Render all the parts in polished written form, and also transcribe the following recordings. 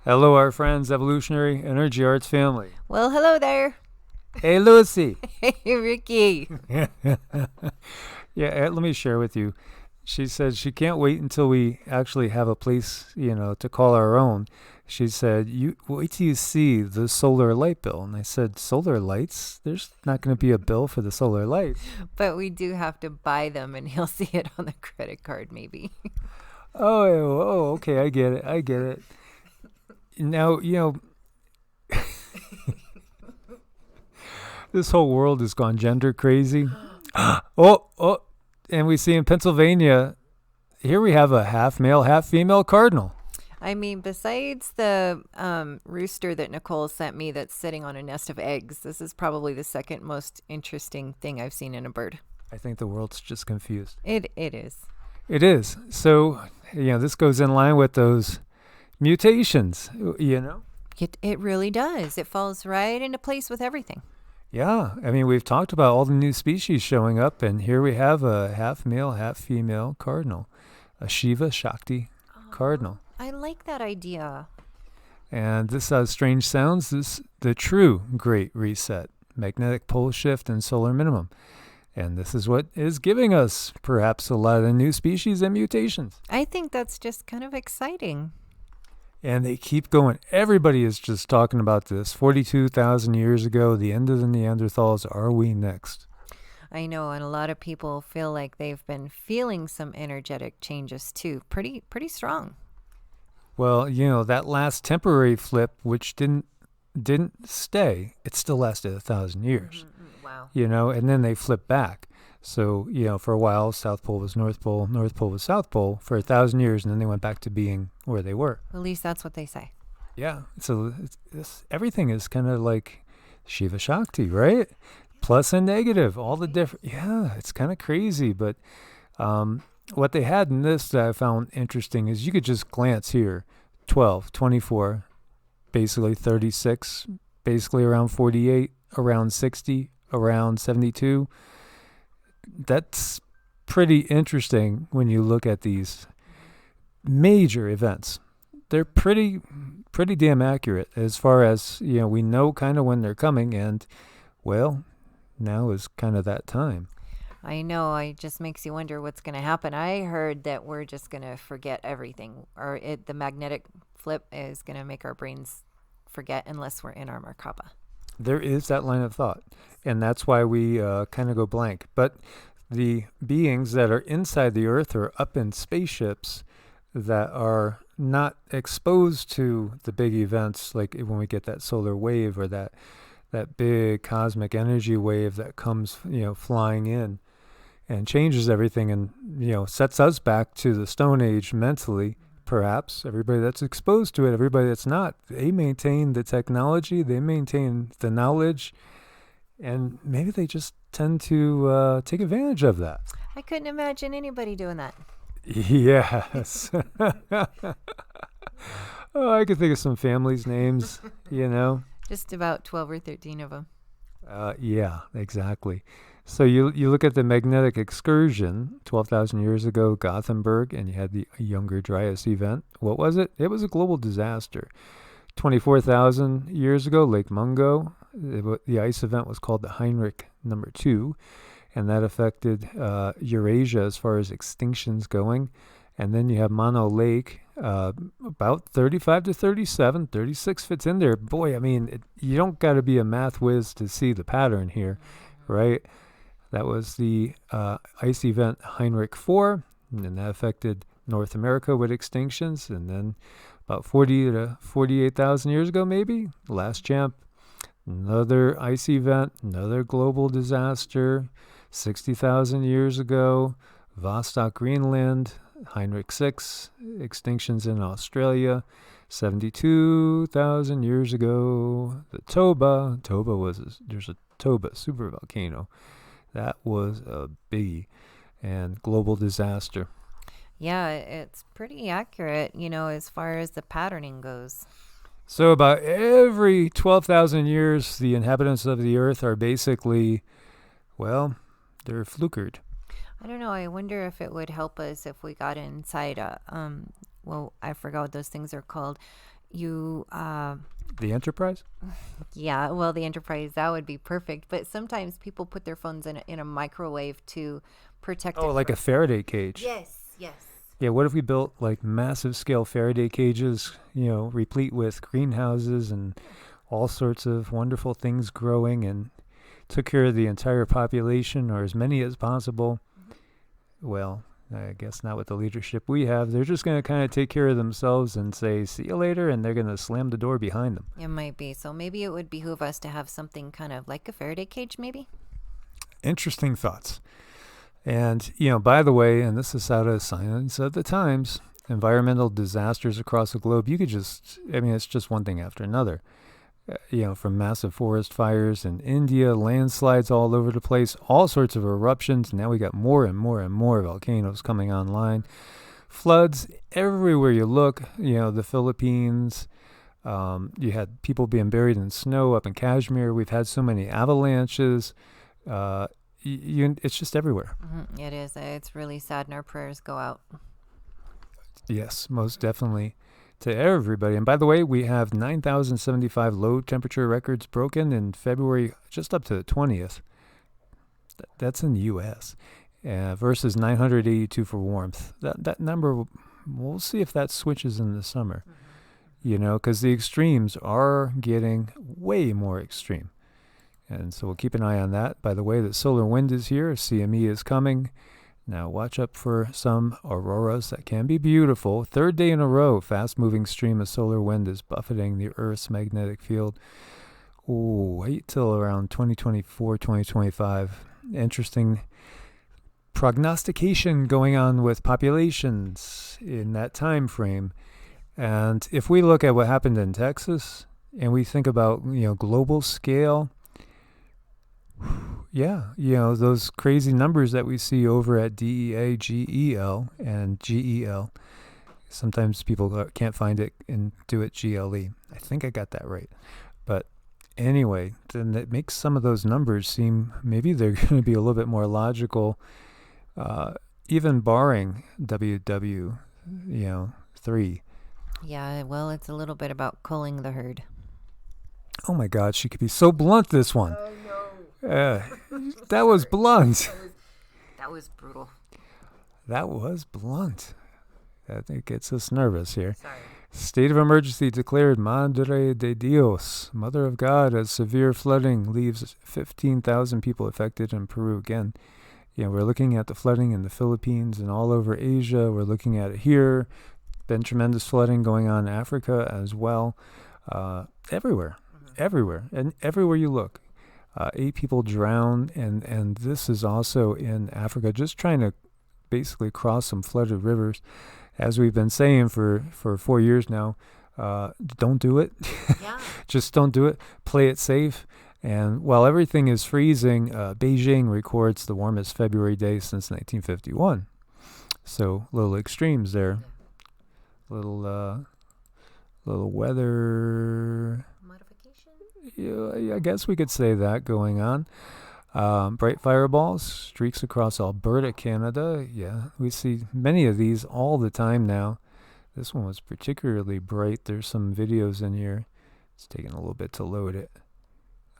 Hello, our friends, Evolutionary Energy Arts family. Well, hello there. Hey, Lucy. Hey, Ricky. Yeah, let me share with you. She said she can't wait until we actually have a place, to call our own. She said, "You wait till you see the solar light bill." And I said, "Solar lights? There's not going to be a bill for the solar lights." But we do have to buy them, and he'll see it on the credit card, maybe. Okay, I get it. I get it. Now, this whole world has gone gender crazy. Oh, and we see in Pennsylvania, here we have a half male, half female cardinal. I mean, besides the rooster that Nicole sent me that's sitting on a nest of eggs, this is probably the second most interesting thing I've seen in a bird. I think the world's just confused. It is. It is. So, this goes in line with those mutations, It really does. It falls right into place with everything. Yeah, I mean, we've talked about all the new species showing up, and here we have a half male, half female cardinal, a Shiva Shakti cardinal. I like that idea. And this has strange sounds. This the true Great Reset, magnetic pole shift, and solar minimum. And this is what is giving us perhaps a lot of the new species and mutations. I think that's just kind of exciting. And they keep going. Everybody is just talking about this. 42,000 years ago, the end of the Neanderthals. Are we next? I know, and a lot of people feel like they've been feeling some energetic changes too. Pretty strong. Well, that last temporary flip, which didn't stay, it still lasted 1,000 years. Wow. And then they flipped back. So, for a while, South Pole was North Pole was South Pole for 1,000 years, and then they went back to being where they were. At least that's what they say. Yeah. So everything is kind of like Shiva Shakti, right? Plus and negative, all the different. Yeah, it's kind of crazy. But what they had in this that I found interesting is you could just glance here 12, 24, basically 36, basically around 48, around 60, around 72. That's pretty interesting when you look at these major events. They're pretty damn accurate as far as, we know kind of when they're coming, and, well, now is kind of that time. I know. It just makes you wonder what's going to happen. I heard that we're just going to forget everything, or the magnetic flip is going to make our brains forget unless we're in our Merkaba. There is that line of thought, and that's why we kind of go blank. But the beings that are inside the Earth or up in spaceships that are not exposed to the big events, like when we get that solar wave or that big cosmic energy wave that comes, flying in and changes everything and, sets us back to the Stone Age mentally. Perhaps everybody that's exposed to it, everybody that's not, they maintain the technology, they maintain the knowledge, and maybe they just tend to take advantage of that. I couldn't imagine anybody doing that. Yes. Oh, I could think of some families' names, Just about 12 or 13 of them. Yeah, exactly. So you look at the magnetic excursion 12,000 years ago, Gothenburg, and you had the Younger Dryas event. What was it? It was a global disaster. 24,000 years ago, Lake Mungo, the ice event was called the Heinrich number 2, and that affected Eurasia as far as extinctions going. And then you have Mono Lake, about 35 to 37, 36 fits in there. Boy, I mean, you don't got to be a math whiz to see the pattern here, right? That was the ice event Heinrich 4, and that affected North America with extinctions. And then about 40 to 48,000 years ago, maybe, last champ, another ice event, another global disaster. 60,000 years ago, Vostok, Greenland, Heinrich 6, extinctions in Australia. 72,000 years ago, the Toba there's a Toba supervolcano. That was a biggie and global disaster. Yeah, it's pretty accurate, as far as the patterning goes. So about every 12,000 years, the inhabitants of the earth are basically, well, they're flukered. I don't know. I wonder if it would help us if we got inside I forgot what those things are called. you The Enterprise? yeah, well, the Enterprise, that would be perfect. But sometimes people put their phones in a microwave to protect Oh, it like a Faraday cage. yes. Yeah, what if we built like massive scale Faraday cages, replete with greenhouses and all sorts of wonderful things growing, and took care of the entire population or as many as possible? Well, I guess not with the leadership we have. They're just going to kind of take care of themselves and say, see you later, and they're going to slam the door behind them. It might be. So maybe it would behoove us to have something kind of like a Faraday cage, maybe? Interesting thoughts. And, by the way, and this is out of Signs of the Times, environmental disasters across the globe, you could it's just one thing after another. From massive forest fires in India, landslides all over the place, all sorts of eruptions. Now we got more and more and more volcanoes coming online. Floods everywhere you look. The Philippines. You had people being buried in snow up in Kashmir. We've had so many avalanches. It's just everywhere. Mm-hmm. It is. It's really sad, and our prayers go out. Yes, most definitely. To everybody. And by the way, we have 9,075 low temperature records broken in February, just up to the 20th. That's in the U.S. Versus 982 for warmth. That number, we'll see if that switches in the summer. Because the extremes are getting way more extreme. And so we'll keep an eye on that. By the way, the solar wind is here. CME is coming. Now watch up for some auroras that can be beautiful. Third day in a row, fast-moving stream of solar wind is buffeting the Earth's magnetic field. Wait till around 2024, 2025. Interesting prognostication going on with populations in that time frame. And if we look at what happened in Texas and we think about, global scale, yeah, those crazy numbers that we see over at DEA, GEL, and GEL. Sometimes people can't find it and do it GLE. I think I got that right. But anyway, then it makes some of those numbers seem maybe they're going to be a little bit more logical, even barring WW, 3. Yeah, well, it's a little bit about culling the herd. Oh my God, she could be so blunt, this one. Oh, no. That was blunt. That was brutal. That was blunt. It gets us nervous here. Sorry. State of emergency declared Madre de Dios, Mother of God, as severe flooding leaves 15,000 people affected in Peru. Again, we're looking at the flooding in the Philippines and all over Asia. We're looking at it here. Been tremendous flooding going on in Africa as well. Everywhere. And everywhere you look. 8 people drowned, and this is also in Africa, just trying to basically cross some flooded rivers. As we've been saying for 4 years now, don't do it. Yeah. Just don't do it. Play it safe. And while everything is freezing, Beijing records the warmest February day since 1951. So little extremes there. Little weather Modification? Yeah, I guess we could say that going on. Bright fireballs, streaks across Alberta, Canada. Yeah, we see many of these all the time now. This one was particularly bright. There's some videos in here. It's taking a little bit to load it.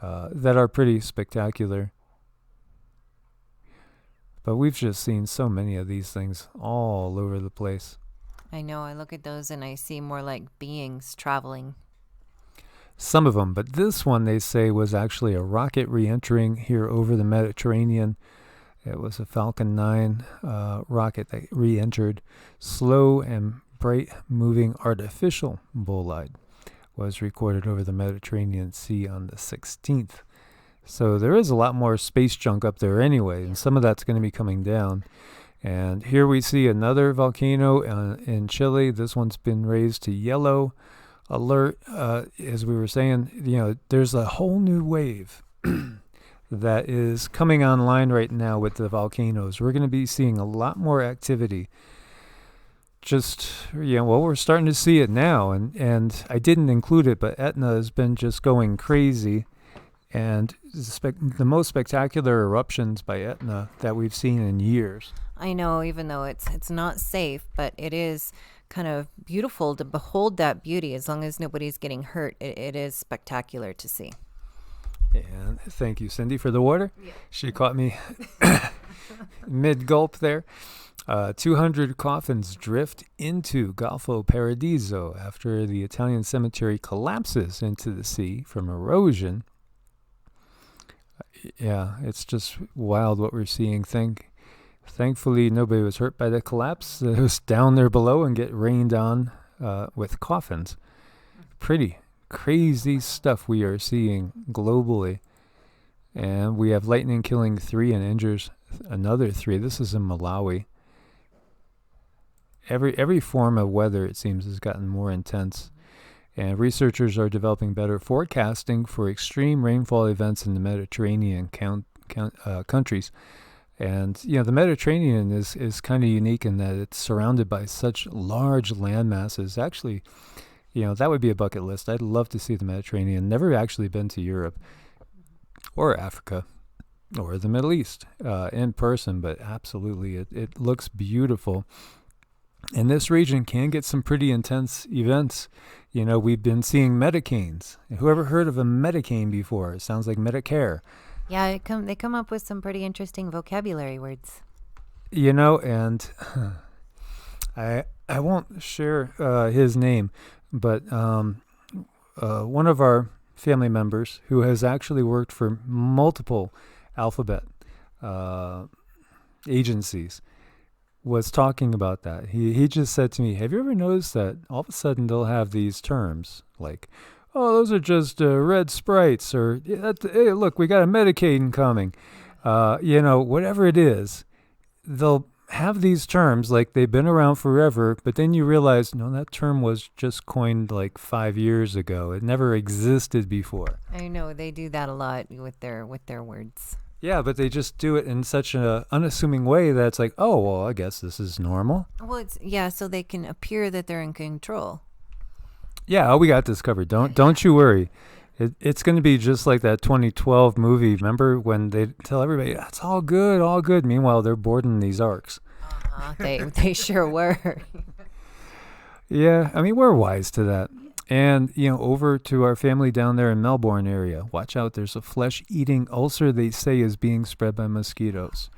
That are pretty spectacular. But we've just seen so many of these things all over the place. I know. I look at those and I see more like beings traveling. Some of them, but this one they say was actually a rocket re-entering here over the Mediterranean. It was a Falcon 9 rocket that re-entered. Slow and bright moving artificial bolide was recorded over the Mediterranean Sea on the 16th. So there is a lot more space junk up there anyway, and some of that's going to be coming down. And here we see another volcano in Chile. This one's been raised to yellow alert. As we were saying, there's a whole new wave that is coming online right now with the volcanoes. We're going to be seeing a lot more activity. We're starting to see it now, and I didn't include it, but Etna has been just going crazy. And the most spectacular eruptions by Etna that we've seen in years. I know, even though it's not safe, but it is kind of beautiful to behold that beauty. As long as nobody's getting hurt, it is spectacular to see. And thank you, Cindy, for the water. Yeah. She caught me mid-gulp there. 200 coffins drift into Golfo Paradiso after the Italian cemetery collapses into the sea from erosion. Yeah, it's just wild what we're seeing. Thankfully, nobody was hurt by the collapse. It was down there below and get rained on with coffins. Pretty crazy stuff we are seeing globally. And we have lightning killing 3 and injures another 3. This is in Malawi. Every form of weather, it seems, has gotten more intense. And researchers are developing better forecasting for extreme rainfall events in the Mediterranean countries. And, the Mediterranean is kind of unique in that it's surrounded by such large land masses. Actually, that would be a bucket list. I'd love to see the Mediterranean. Never actually been to Europe or Africa or the Middle East in person, but absolutely, it looks beautiful. And this region can get some pretty intense events. We've been seeing Medicanes. Whoever heard of a Medicane before? It sounds like Medicare. Yeah, they come up with some pretty interesting vocabulary words. And I won't share his name, but one of our family members who has actually worked for multiple alphabet agencies was talking about that. He just said to me, have you ever noticed that all of a sudden they'll have these terms like, oh, those are just red sprites, or hey, look, we got a Medicaid coming. Whatever it is, they'll have these terms like they've been around forever, but then you realize, no, that term was just coined like 5 years ago. It never existed before. I know, they do that a lot with their words. Yeah, but they just do it in such an unassuming way that it's like, oh, well, I guess this is normal. Well, so they can appear that they're in control. Yeah, we got this covered. Don't you worry. It's going to be just like that 2012 movie. Remember when they tell everybody, it's all good, all good. Meanwhile, they're boarding these arcs. They sure were. Yeah, I mean, we're wise to that. And, over to our family down there in Melbourne area. Watch out, there's a flesh-eating ulcer they say is being spread by mosquitoes.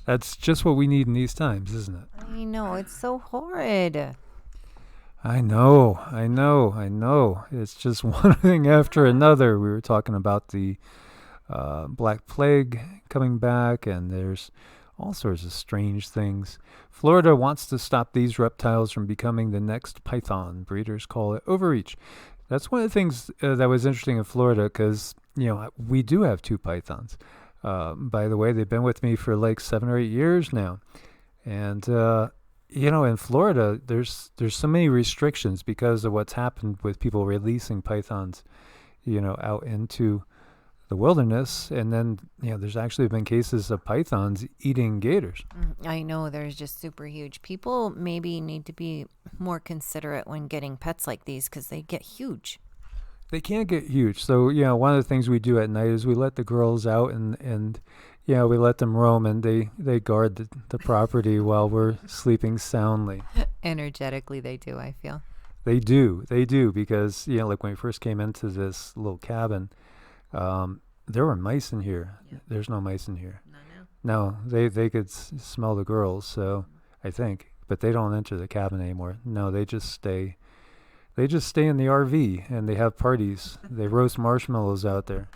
That's just what we need in these times, isn't it? I know, it's so horrid. I know. It's just one thing after another. We were talking about the Black Plague coming back, and there's all sorts of strange things. Florida wants to stop these reptiles from becoming the next python. Breeders call it overreach. That's one of the things that was interesting in Florida because, we do have 2 pythons. By the way, they've been with me for like 7 or 8 years now. And, in Florida, there's so many restrictions because of what's happened with people releasing pythons, out into the wilderness. And then, there's actually been cases of pythons eating gators. I know, there's just super huge. People maybe need to be more considerate when getting pets like these because they get huge. They can get huge. So, one of the things we do at night is we let the girls out and we let them roam, and they guard the property while we're sleeping soundly. Energetically, they do, I feel. They do, because, like when we first came into this little cabin, there were mice in here. Yeah. There's no mice in here. No, they could smell the girls, so I think. But they don't enter the cabin anymore. No, they just stay. They just stay in the RV, and they have parties. They roast marshmallows out there.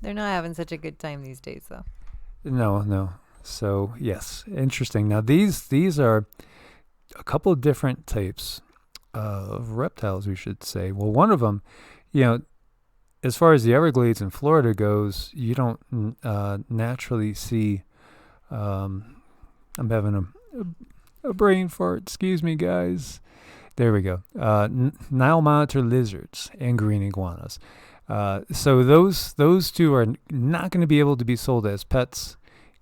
They're not having such a good time these days, though. No. So, yes, interesting. Now, these are a couple of different types of reptiles, we should say. Well, one of them, as far as the Everglades in Florida goes, you don't naturally see, I'm having a brain fart. Excuse me, guys. There we go. Nile monitor lizards and green iguanas. So those 2 are not going to be able to be sold as pets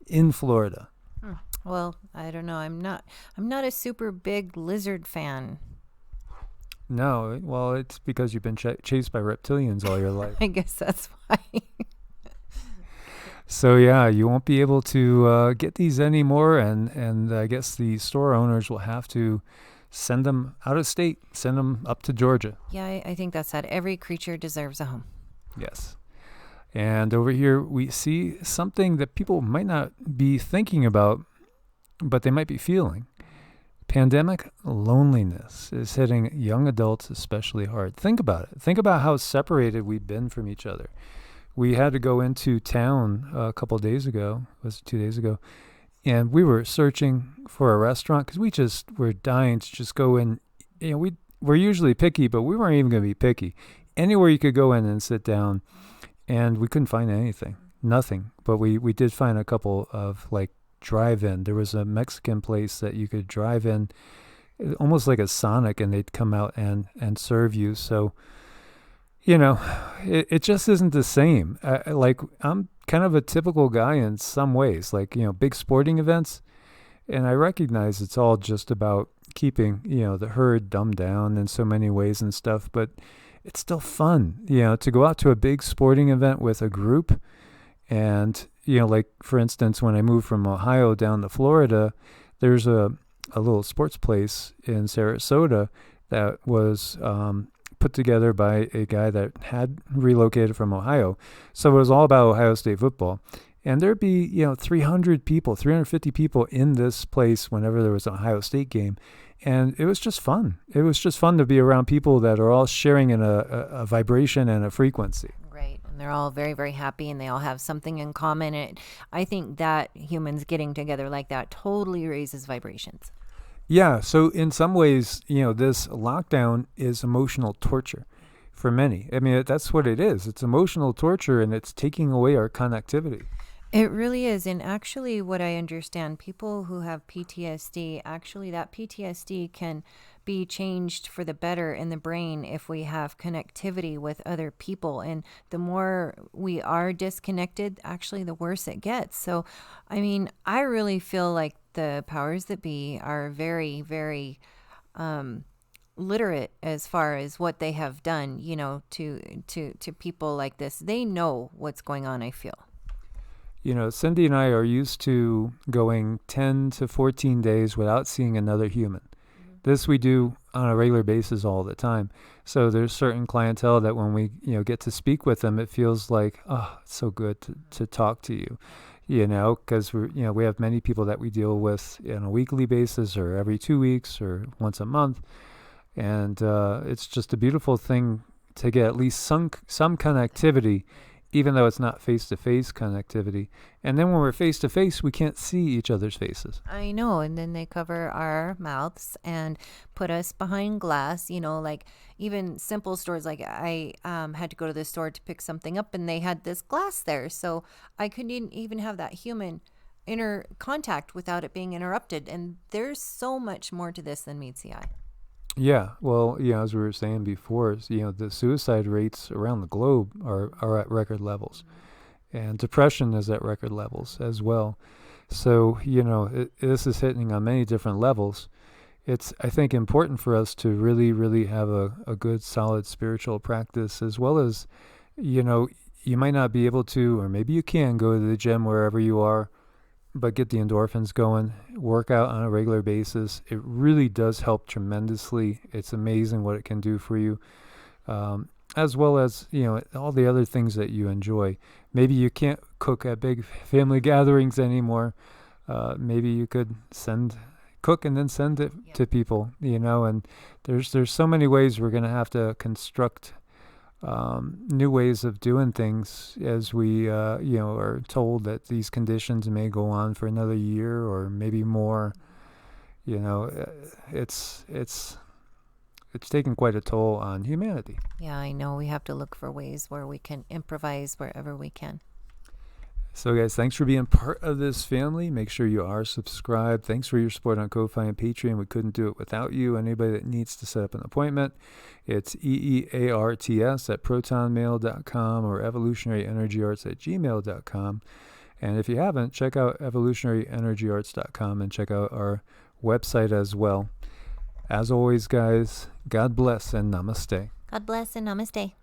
in Florida. Well, I don't know. I'm not a super big lizard fan. No, well, it's because you've been chased by reptilians all your life. I guess that's why. So yeah, you won't be able to get these anymore, and I guess the store owners will have to send them out of state, send them up to Georgia. Yeah, I think that's sad. Every creature deserves a home. Yes. And over here, we see something that people might not be thinking about, but they might be feeling. Pandemic loneliness is hitting young adults especially hard. Think about it. Think about how separated we've been from each other. We had to go into town a couple of days ago, was it 2 days ago, and we were searching for a restaurant because we just were dying to just go in. We're usually picky, but we weren't even going to be picky. Anywhere you could go in and sit down, and we couldn't find anything, nothing. But we did find a couple of like drive-in. There was a Mexican place that you could drive in, almost like a Sonic, and they'd come out and serve you. So, it just isn't the same. Like, I'm kind of a typical guy in some ways, like, big sporting events. And I recognize it's all just about keeping, the herd dumbed down in so many ways and stuff. But it's still fun, to go out to a big sporting event with a group. And, like, for instance, when I moved from Ohio down to Florida, there's a little sports place in Sarasota that was put together by a guy that had relocated from Ohio. So it was all about Ohio State football. And there'd be, 300 people, 350 people in this place whenever there was an Ohio State game. And it was just fun. It was just fun to be around people that are all sharing in a vibration and a frequency. Right. And they're all very, very happy, and they all have something in common. And I think that humans getting together like that totally raises vibrations. Yeah, so in some ways, this lockdown is emotional torture for many. I mean, that's what it is. It's emotional torture, and it's taking away our connectivity. It really is. And actually, what I understand, people who have PTSD, actually that PTSD can be changed for the better in the brain if we have connectivity with other people. And the more we are disconnected, actually, the worse it gets. So, I mean, I really feel like the powers that be are very, very literate as far as what they have done, to people like this. They know what's going on, I feel. Cindy and I are used to going 10 to 14 days without seeing another human. Mm-hmm. This we do on a regular basis all the time. So there's certain clientele that when we, get to speak with them, it feels like, oh, it's so good to talk to you, because we have many people that we deal with on a weekly basis or every 2 weeks or once a month. And it's just a beautiful thing to get at least some connectivity, even though it's not face-to-face connectivity. And then when we're face-to-face, we can't see each other's faces. I know. And then they cover our mouths and put us behind glass, like even simple stores. Like I had to go to the store to pick something up, and they had this glass there. So I couldn't even have that human inner contact without it being interrupted. And there's so much more to this than meets the eye. Yeah, well, as we were saying before, the suicide rates around the globe are at record levels. And depression is at record levels as well. So, this is hitting on many different levels. It's, I think, important for us to really, really have a good, solid spiritual practice, as well as, you might not be able to, or maybe you can go to the gym wherever you are, but get the endorphins going, work out on a regular basis. It really does help tremendously. It's amazing what it can do for you, as well as, all the other things that you enjoy. Maybe you can't cook at big family gatherings anymore. Maybe you could cook and then send it to people, and there's so many ways we're going to have to construct new ways of doing things as we, are told that these conditions may go on for another year or maybe more. It's taken quite a toll on humanity. Yeah, I know. We have to look for ways where we can improvise wherever we can. So guys, thanks for being part of this family. Make sure you are subscribed. Thanks for your support on Ko-Fi and Patreon. We couldn't do it without you. Anybody that needs to set up an appointment, it's EEARTS at protonmail.com or evolutionaryenergyarts at gmail.com. And if you haven't, check out evolutionaryenergyarts.com and check out our website as well. As always, guys, God bless and namaste. God bless and namaste.